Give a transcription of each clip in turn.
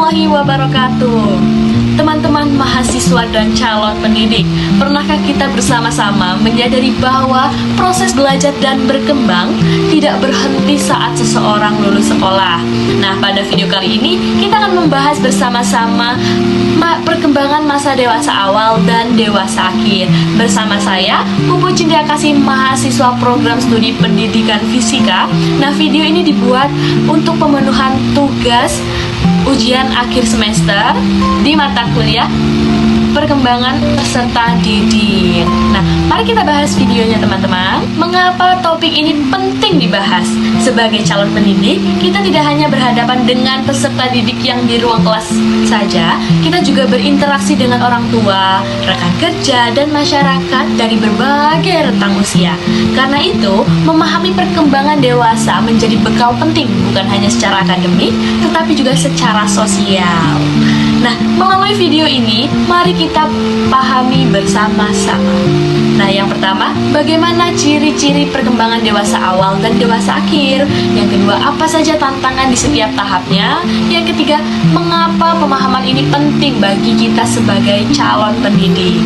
warahmatullahi wabarakatuh. Teman-teman mahasiswa dan calon pendidik, pernahkah kita bersama-sama menyadari bahwa proses belajar dan berkembang tidak berhenti saat seseorang lulus sekolah? Nah, pada video kali ini kita akan membahas bersama-sama perkembangan masa dewasa awal dan dewasa akhir. Bersama saya, Pupu Cindya Kasih, mahasiswa program studi pendidikan fisika. Nah, video ini dibuat untuk pemenuhan tugas ujian akhir semester di mata kuliah perkembangan peserta didik. Nah, mari kita bahas videonya teman-teman. Mengapa topik ini penting dibahas? Sebagai calon pendidik, kita tidak hanya berhadapan dengan peserta didik yang di ruang kelas saja, kita juga berinteraksi dengan orang tua, rekan kerja, dan masyarakat dari berbagai rentang usia. Karena itu, memahami perkembangan dewasa menjadi bekal penting, bukan hanya secara akademik, tetapi juga secara sosial. Nah, melalui video ini, mari kita pahami bersama-sama. Nah, yang pertama, bagaimana ciri-ciri perkembangan dewasa awal dan dewasa akhir? Yang kedua, apa saja tantangan di setiap tahapnya? Yang ketiga, mengapa pemahaman ini penting bagi kita sebagai calon pendidik?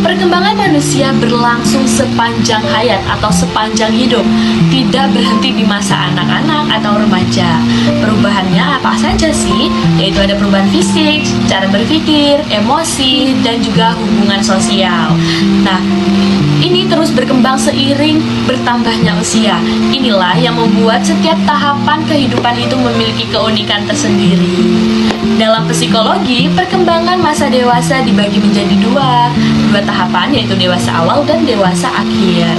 Perkembangan manusia berlangsung sepanjang hayat atau sepanjang hidup, tidak berhenti di masa anak-anak atau remaja. Perubahannya apa saja sih? Yaitu ada perubahan fisik, cara berpikir, emosi, dan juga hubungan sosial. Nah, ini terus berkembang seiring bertambahnya usia. Inilah yang membuat setiap tahapan kehidupan itu memiliki keunikan tersendiri. Dalam psikologi, perkembangan masa dewasa dibagi menjadi dua tahapan, yaitu dewasa awal dan dewasa akhir.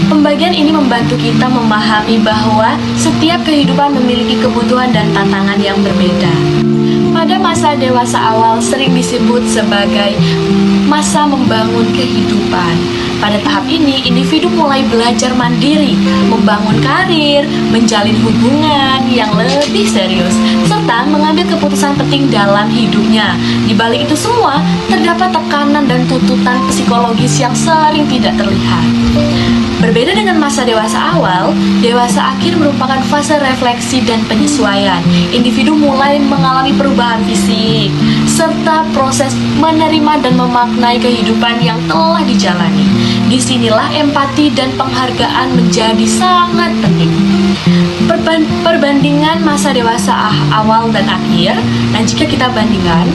Pembagian ini membantu kita memahami bahwa setiap kehidupan memiliki kebutuhan dan tantangan yang berbeda. Pada masa dewasa awal sering disebut sebagai masa membangun kehidupan. Pada tahap ini, individu mulai belajar mandiri, membangun karir, menjalin hubungan yang lebih serius, serta mengambil keputusan penting dalam hidupnya. Di balik itu semua, terdapat tekanan dan tuntutan psikologis yang sering tidak terlihat. Berbeda dengan masa dewasa awal, dewasa akhir merupakan fase refleksi dan penyesuaian. Individu mulai mengalami perubahan fisik, serta proses menerima dan memaknai kehidupan yang telah dijalani. Disinilah empati dan penghargaan menjadi sangat penting. Perbandingan masa dewasa awal dan akhir. Nah, jika kita bandingkan,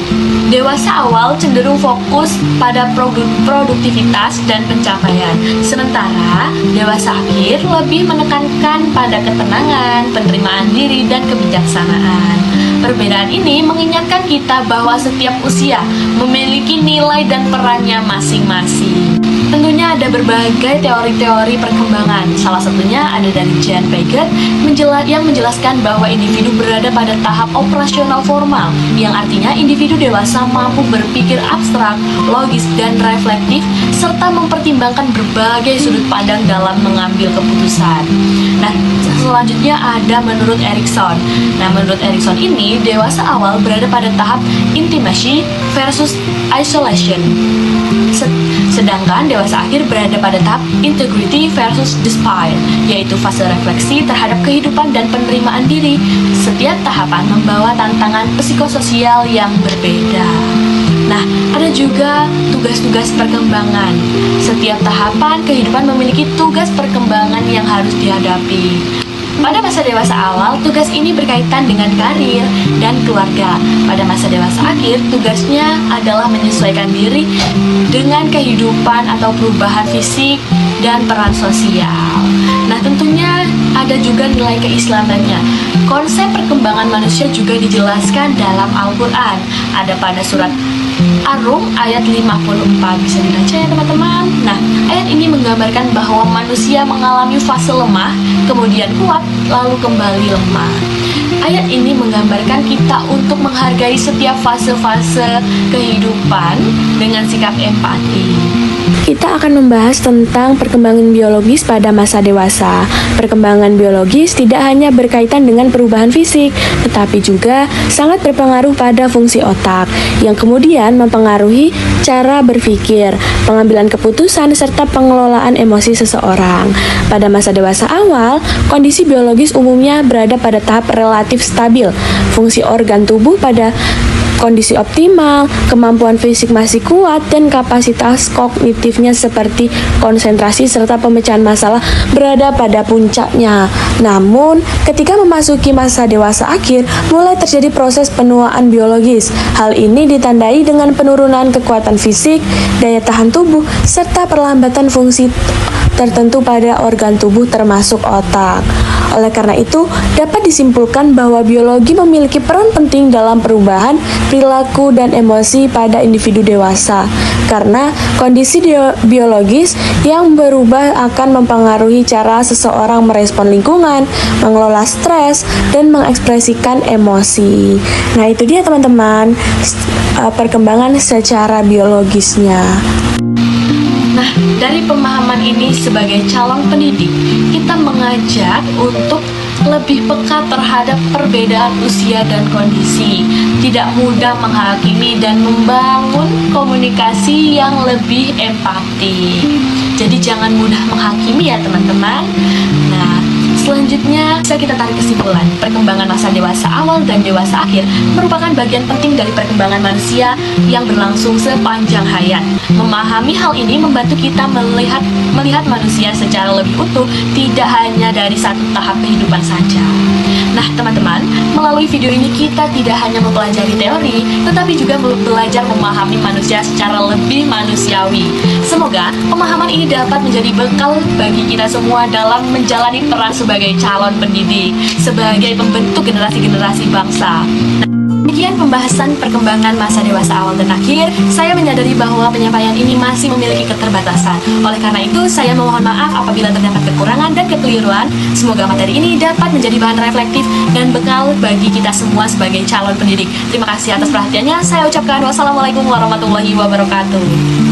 dewasa awal cenderung fokus pada produktivitas dan pencapaian, sementara dewasa akhir lebih menekankan pada ketenangan, penerimaan diri, dan kebijaksanaan. Perbedaan ini mengingatkan kita bahwa setiap usia memiliki nilai dan perannya masing-masing. Tentunya ada berbagai teori-teori perkembangan. Salah satunya ada dari Jan Piaget yang menjelaskan bahwa individu berada pada tahap operasional formal, yang artinya individu dewasa mampu berpikir abstrak, logis, dan reflektif, serta mempertimbangkan berbagai sudut pandang dalam mengambil keputusan. Nah, selanjutnya ada menurut Erikson. Nah, menurut Erikson ini, dewasa awal berada pada tahap intimacy versus isolation. Sedangkan dewasa akhir berada pada tahap integrity versus despair, yaitu fase refleksi terhadap kehidupan dan penerimaan diri. Setiap tahapan membawa tantangan psikososial yang berbeda. Nah, ada juga tugas-tugas perkembangan. Setiap tahapan kehidupan memiliki tugas perkembangan yang harus dihadapi. Pada masa dewasa awal, tugas ini berkaitan dengan karir dan keluarga. Pada masa dewasa akhir, tugasnya adalah menyesuaikan diri dengan kehidupan atau perubahan fisik dan peran sosial. Nah, tentunya ada juga nilai keislamannya. Konsep perkembangan manusia juga dijelaskan dalam Al-Quran. Ada pada surat Ar-Rum ayat 54, bisa dibaca ya teman-teman. Nah, ayat ini menggambarkan bahwa manusia mengalami fase lemah, kemudian kuat, lalu kembali lemah. Ayat ini menggambarkan kita untuk menghargai setiap fase-fase kehidupan dengan sikap empati. kita akan membahas tentang perkembangan biologis pada masa dewasa. Perkembangan biologis tidak hanya berkaitan dengan perubahan fisik, tetapi juga sangat berpengaruh pada fungsi otak, yang kemudian mempengaruhi cara berpikir, pengambilan keputusan, serta pengelolaan emosi seseorang. Pada masa dewasa awal, kondisi biologis umumnya berada pada tahap relatif stabil. Fungsi organ tubuh pada kondisi optimal, kemampuan fisik masih kuat, dan kapasitas kognitifnya seperti konsentrasi serta pemecahan masalah berada pada puncaknya. Namun, ketika memasuki masa dewasa akhir, mulai terjadi proses penuaan biologis. Hal ini ditandai dengan penurunan kekuatan fisik, daya tahan tubuh, serta perlambatan fungsi tertentu pada organ tubuh termasuk otak. Oleh karena itu, dapat disimpulkan bahwa biologi memiliki peran penting dalam perubahan perilaku dan emosi pada individu dewasa. Karena kondisi biologis yang berubah akan mempengaruhi cara seseorang merespon lingkungan, mengelola stres, dan mengekspresikan emosi. Nah, itu dia teman-teman, perkembangan secara biologisnya. Nah, dari pemahaman ini sebagai calon pendidik, kita mengajak untuk lebih peka terhadap perbedaan usia dan kondisi, tidak mudah menghakimi dan membangun komunikasi yang lebih empati. Jadi jangan mudah menghakimi ya teman-teman. Nah, selanjutnya bisa kita tarik kesimpulan, perkembangan masa dewasa awal dan dewasa akhir merupakan bagian penting dari perkembangan manusia yang berlangsung sepanjang hayat. Memahami hal ini membantu kita melihat manusia secara lebih utuh, tidak hanya dari satu tahap kehidupan saja. Nah teman-teman, melalui video ini kita tidak hanya mempelajari teori, tetapi juga belajar memahami manusia secara lebih manusiawi. Semoga pemahaman ini dapat menjadi bekal bagi kita semua dalam menjalani peran sebagai calon pendidik, sebagai pembentuk generasi-generasi bangsa. Demikian pembahasan perkembangan masa dewasa awal dan akhir. Saya menyadari bahwa penyampaian ini masih memiliki keterbatasan. Oleh karena itu, saya memohon maaf apabila terdapat kekurangan dan kekeliruan. Semoga materi ini dapat menjadi bahan reflektif dan bekal bagi kita semua sebagai calon pendidik. Terima kasih atas perhatiannya. Saya ucapkan wassalamualaikum warahmatullahi wabarakatuh.